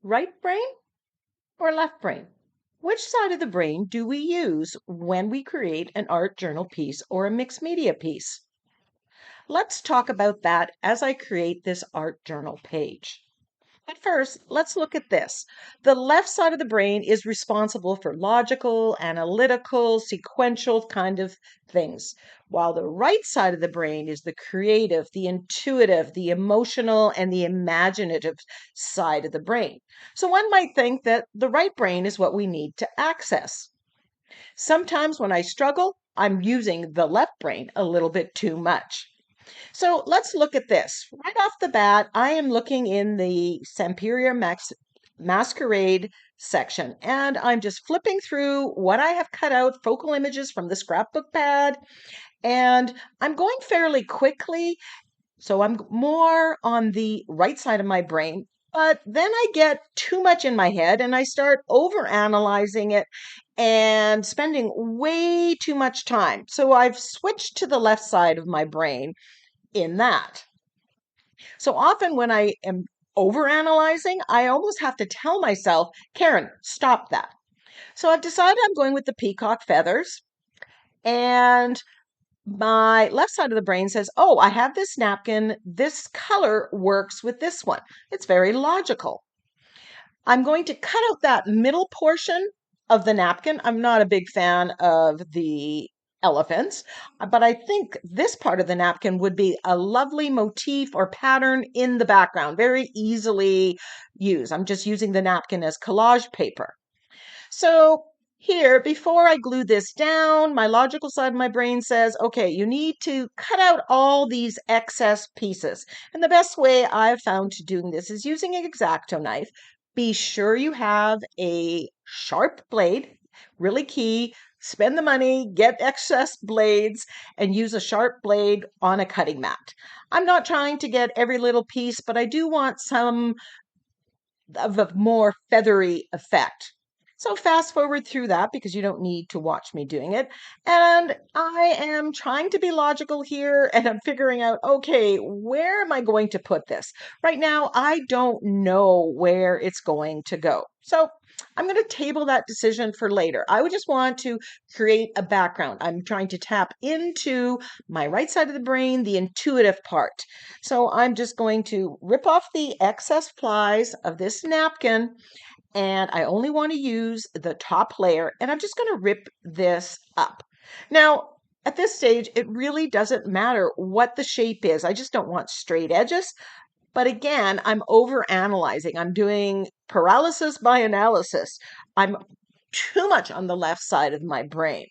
Right brain or left brain? Which side of the brain do we use when we create an art journal piece or a mixed media piece? Let's talk about that as I create this art journal page. But first, let's look at this. The left side of the brain is responsible for logical, analytical, sequential kind of things, while the right side of the brain is the creative, the intuitive, the emotional, and the imaginative side of the brain. So one might think that the right brain is what we need to access. Sometimes when I struggle, I'm using the left brain a little bit too much. So let's look at this. Right off the bat, I am looking in the Masquerade section, and I'm just flipping through what I have cut out, focal images from the scrapbook pad, and I'm going fairly quickly. So I'm more on the right side of my brain. But then I get too much in my head and I start over analyzing it and spending way too much time. So I've switched to the left side of my brain in that. So often when I am overanalyzing, I almost have to tell myself, Karen, stop that. So I've decided I'm going with the peacock feathers. And my left side of the brain says, oh, I have this napkin. This color works with this one. It's very logical. I'm going to cut out that middle portion of the napkin. I'm not a big fan of the elephants, but I think this part of the napkin would be a lovely motif or pattern in the background, very easily used. I'm just using the napkin as collage paper. So here, before I glue this down, my logical side of my brain says, okay, you need to cut out all these excess pieces. And the best way I've found to doing this is using an X-Acto knife. Be sure you have a sharp blade, really key. Spend the money, get excess blades, and use a sharp blade on a cutting mat. I'm not trying to get every little piece, but I do want some of a more feathery effect. So fast forward through that because you don't need to watch me doing it. And I am trying to be logical here and I'm figuring out, okay, where am I going to put this? Right now, I don't know where it's going to go. So I'm going to table that decision for later. I would just want to create a background. I'm trying to tap into my right side of the brain, the intuitive part. So I'm just going to rip off the excess plies of this napkin and I only want to use the top layer and I'm just going to rip this up. Now, at this stage, it really doesn't matter what the shape is. I just don't want straight edges. But again, I'm over analyzing. I'm doing paralysis by analysis. I'm too much on the left side of my brain.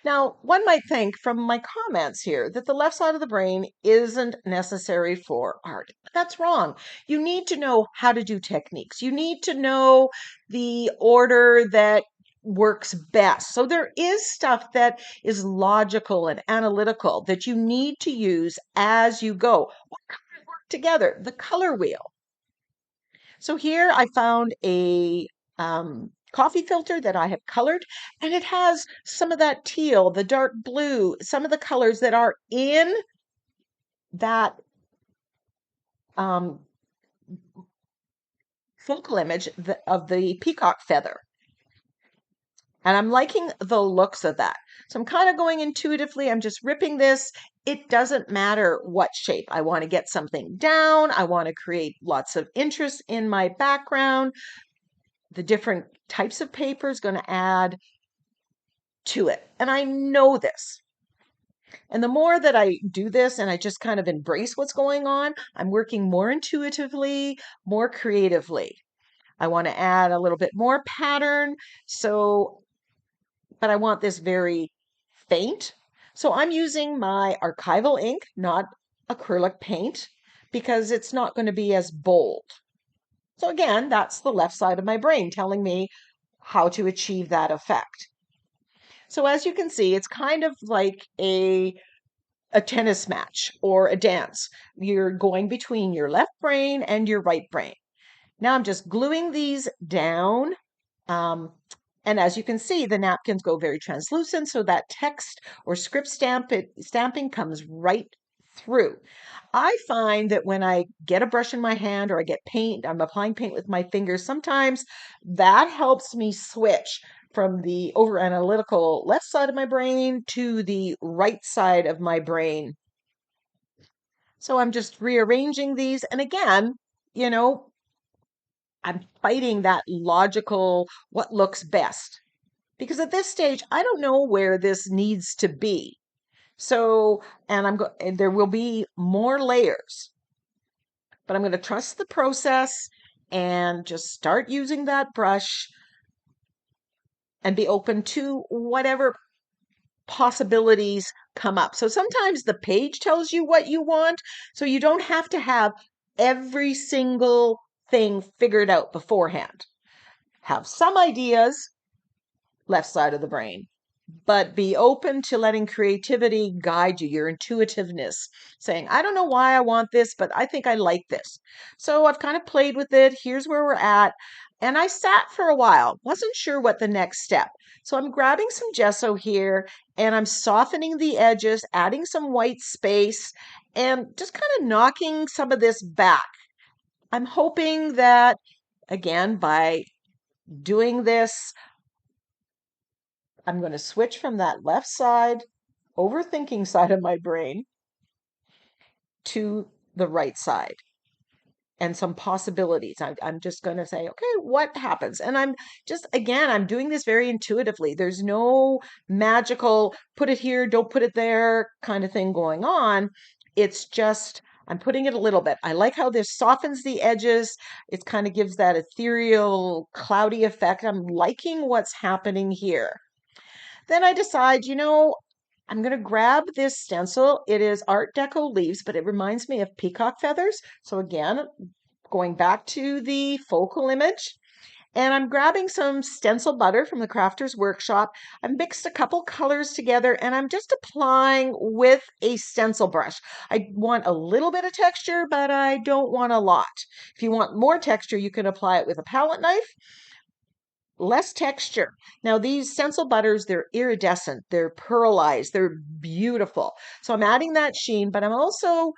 Now, one might think from my comments here that the left side of the brain isn't necessary for art. That's wrong. You need to know how to do techniques. You need to know the order that works best. So there is stuff that is logical and analytical that you need to use as you go. What colors work together? The color wheel. So here I found a coffee filter that I have colored, and it has some of that teal, the dark blue, some of the colors that are in that um, focal image of the peacock feather. And I'm liking the looks of that. So I'm kind of going intuitively. I'm just ripping this. It doesn't matter what shape. I want to get something down. I want to create lots of interest in my background. The different types of paper is going to add to it. And I know this. And the more that I do this and I just kind of embrace what's going on, I'm working more intuitively, more creatively. I want to add a little bit more pattern. But I want this very faint. So I'm using my archival ink, not acrylic paint, because it's not going to be as bold. So again, that's the left side of my brain telling me how to achieve that effect. So as you can see, it's kind of like a tennis match or a dance. You're going between your left brain and your right brain. Now I'm just gluing these down. And as you can see, the napkins go very translucent, so that text or script stamping comes right through. I find that when I get a brush in my hand or I get paint, I'm applying paint with my fingers, sometimes that helps me switch from the over analytical left side of my brain to the right side of my brain. So I'm just rearranging these. And again, you know, I'm fighting that logical, what looks best. Because at this stage, I don't know where this needs to be. So, and there will be more layers, but I'm going to trust the process and just start using that brush and be open to whatever possibilities come up. So sometimes the page tells you what you want, so you don't have to have every single thing figured out beforehand. Have some ideas, left side of the brain, but be open to letting creativity guide you, your intuitiveness, saying, I don't know why I want this, but I think I like this. So I've kind of played with it. Here's where we're at. And I sat for a while, wasn't sure what the next step. So I'm grabbing some gesso here and I'm softening the edges, adding some white space, and just kind of knocking some of this back. I'm hoping that, again, by doing this, I'm going to switch from that left side, overthinking side of my brain to the right side and some possibilities. I'm just going to say, okay, what happens? And I'm just, again, I'm doing this very intuitively. There's no magical put it here, don't put it there kind of thing going on. It's just, I'm putting it a little bit. I like how this softens the edges. It kind of gives that ethereal, cloudy effect. I'm liking what's happening here. Then I decide, I'm going to grab this stencil. It is Art Deco leaves, but it reminds me of peacock feathers. So again, going back to the focal image, and I'm grabbing some stencil butter from the Crafter's Workshop. I've mixed a couple colors together and I'm just applying with a stencil brush. I want a little bit of texture, but I don't want a lot. If you want more texture, you can apply it with a palette knife. Less texture. Now, these stencil butters, they're iridescent, they're pearlized, they're beautiful. So I'm adding that sheen, but I'm also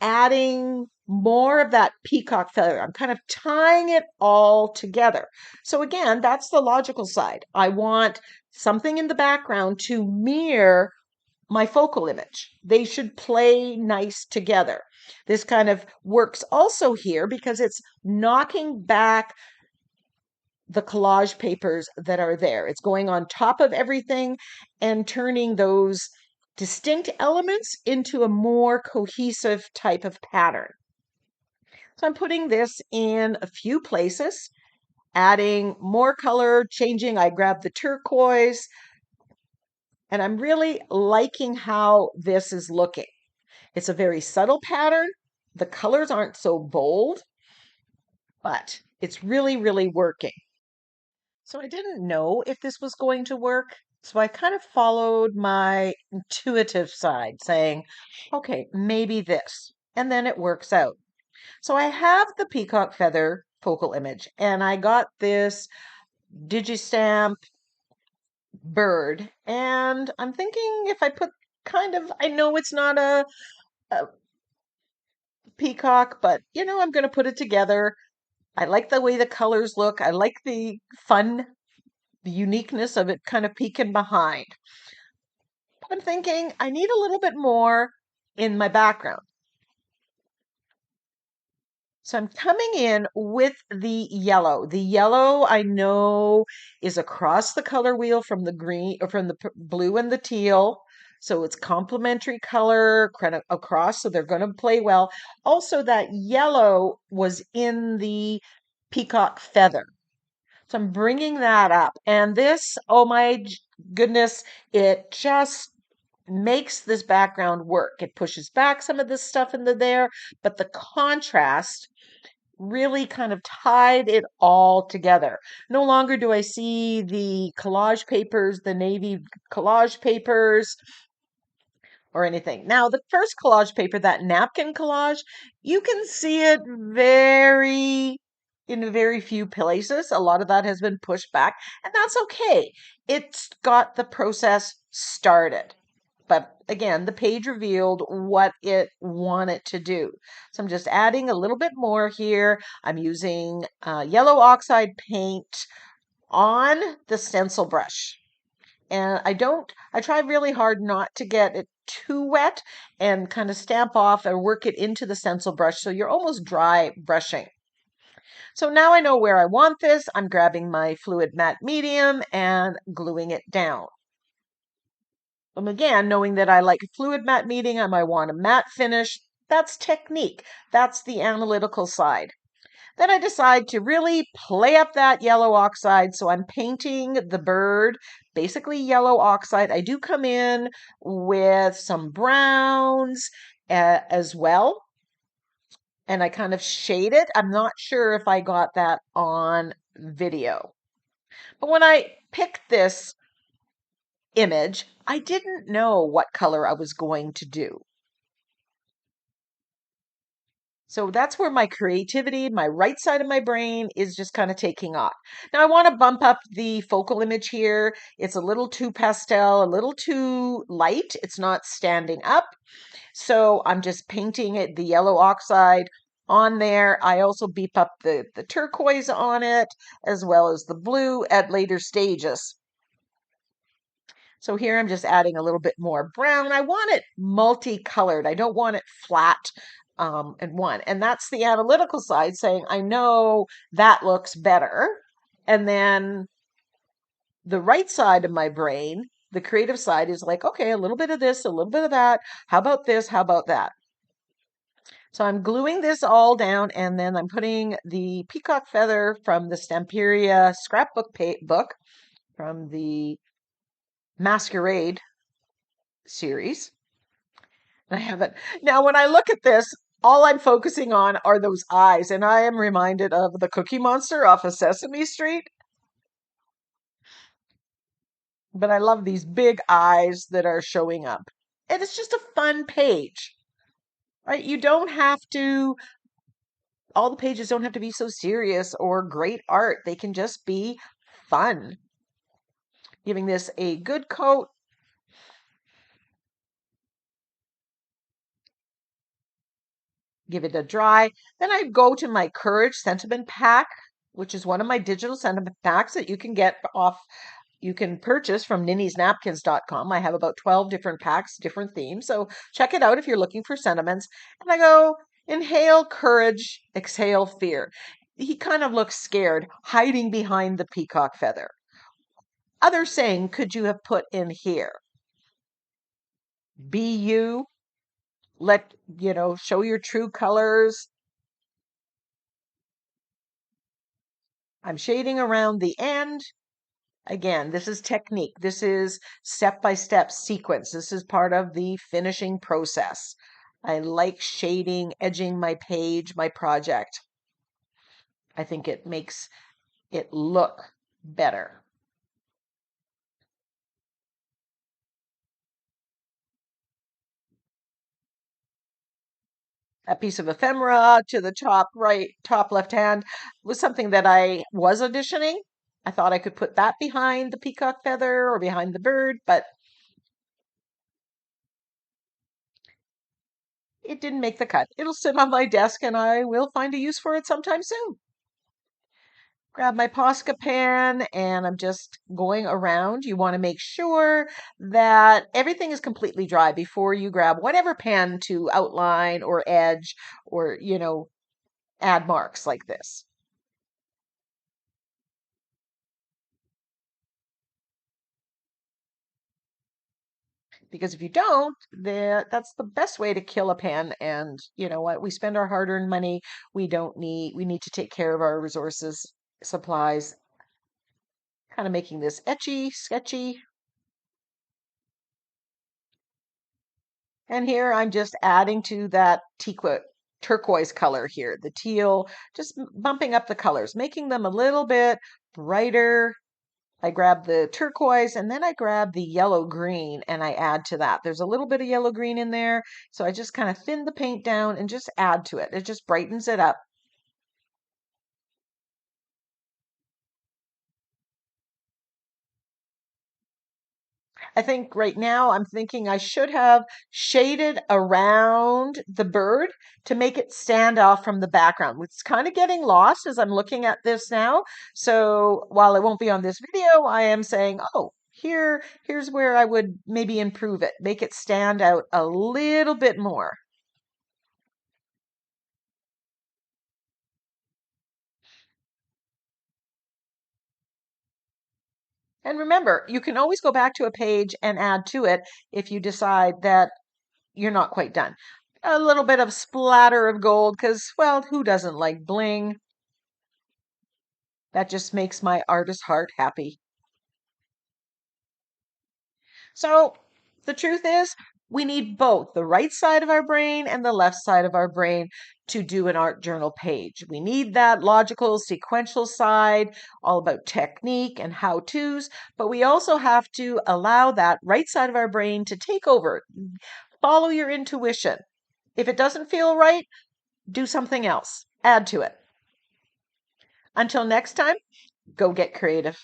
adding more of that peacock feather. I'm kind of tying it all together. So again, that's the logical side. I want something in the background to mirror my focal image. They should play nice together. This kind of works also here because it's knocking back the collage papers that are there. It's going on top of everything and turning those distinct elements into a more cohesive type of pattern. So I'm putting this in a few places, adding more color, changing. I grab the turquoise, and I'm really liking how this is looking. It's a very subtle pattern. The colors aren't so bold, but it's really, really working. So I didn't know if this was going to work. So I kind of followed my intuitive side, saying, okay, maybe this. And then it works out. So I have the peacock feather focal image, and I got this Digistamp bird. And I'm thinking if I put I know it's not a peacock, but I'm going to put it together. I like the way the colors look. I like the fun, the uniqueness of it kind of peeking behind. But I'm thinking I need a little bit more in my background. So I'm coming in with the yellow. The yellow I know is across the color wheel from the green or from the blue and the teal. So it's complementary color across, so they're going to play well. Also, that yellow was in the peacock feather. So I'm bringing that up. And this, oh my goodness, it just makes this background work. It pushes back some of this stuff into there, but the contrast really kind of tied it all together. No longer do I see the collage papers, the navy collage papers, or anything. Now, the first collage paper, that napkin collage, you can see it in very few places. A lot of that has been pushed back, and that's okay. It's got the process started. But again, the page revealed what it wanted to do. So I'm just adding a little bit more here. I'm using yellow oxide paint on the stencil brush. And I try really hard not to get it too wet and kind of stamp off and work it into the stencil brush so you're almost dry brushing. So now I know where I want this. I'm grabbing my fluid matte medium and gluing it down. Again, knowing that I like fluid matte medium, I want a matte finish. That's technique. That's the analytical side. Then I decide to really play up that yellow oxide. So I'm painting the bird, basically yellow oxide. I do come in with some browns as well. And I kind of shade it. I'm not sure if I got that on video. But when I picked this image, I didn't know what color I was going to do. So that's where my creativity, my right side of my brain is just kind of taking off. Now I want to bump up the focal image here. It's a little too pastel, a little too light. It's not standing up. So I'm just painting it, the yellow oxide on there. I also beep up the turquoise on it, as well as the blue at later stages. So here I'm just adding a little bit more brown. I want it multicolored. I don't want it flat in one. And that's the analytical side saying, I know that looks better. And then the right side of my brain, the creative side, is like, okay, a little bit of this, a little bit of that. How about this? How about that? So I'm gluing this all down, and then I'm putting the peacock feather from the Stamperia scrapbook book from the Masquerade series. I haven't. Now, when I look at this, all I'm focusing on are those eyes, and I am reminded of the Cookie Monster off of Sesame Street. But I love these big eyes that are showing up. And it's just a fun page, right? You don't have to, all the pages don't have to be so serious or great art. They can just be fun. Giving this a good coat. Give it a dry. Then I go to my Courage Sentiment Pack, which is one of my digital sentiment packs that you can get off, you can purchase from NINNYSNAPKINS.com. I have about 12 different packs, different themes. So check it out if you're looking for sentiments. And I go, inhale courage, exhale fear. He kind of looks scared, hiding behind the peacock feather. Other saying could you have put in here? Be you. Let, show your true colors. I'm shading around the end. Again, this is technique. This is step-by-step sequence. This is part of the finishing process. I like shading, edging my page, my project. I think it makes it look better. A piece of ephemera to the top left hand was something that I was auditioning. I thought I could put that behind the peacock feather or behind the bird, but it didn't make the cut. It'll sit on my desk and I will find a use for it sometime soon. Grab my Posca pen and I'm just going around. You want to make sure that everything is completely dry before you grab whatever pen to outline or edge or, add marks like this. Because if you don't, that's the best way to kill a pen. And you know what? We spend our hard-earned money. We need to take care of our resources, supplies. Kind of making this etchy, sketchy. And here I'm just adding to that turquoise color here, the teal, just bumping up the colors, making them a little bit brighter. I grab the turquoise and then I grab the yellow green and I add to that. There's a little bit of yellow green in there. So I just kind of thin the paint down and just add to it. It just brightens it up. I think right now I'm thinking I should have shaded around the bird to make it stand off from the background. It's kind of getting lost as I'm looking at this now. So while it won't be on this video, I am saying, oh, here's where I would maybe improve it, make it stand out a little bit more. And remember, you can always go back to a page and add to it if you decide that you're not quite done. A little bit of splatter of gold because, well, who doesn't like bling? That just makes my artist heart happy. So the truth is, we need both the right side of our brain and the left side of our brain to do an art journal page. We need that logical, sequential side, all about technique and how to's, but we also have to allow that right side of our brain to take over. Follow your intuition. If it doesn't feel right, do something else, add to it. Until next time, go get creative.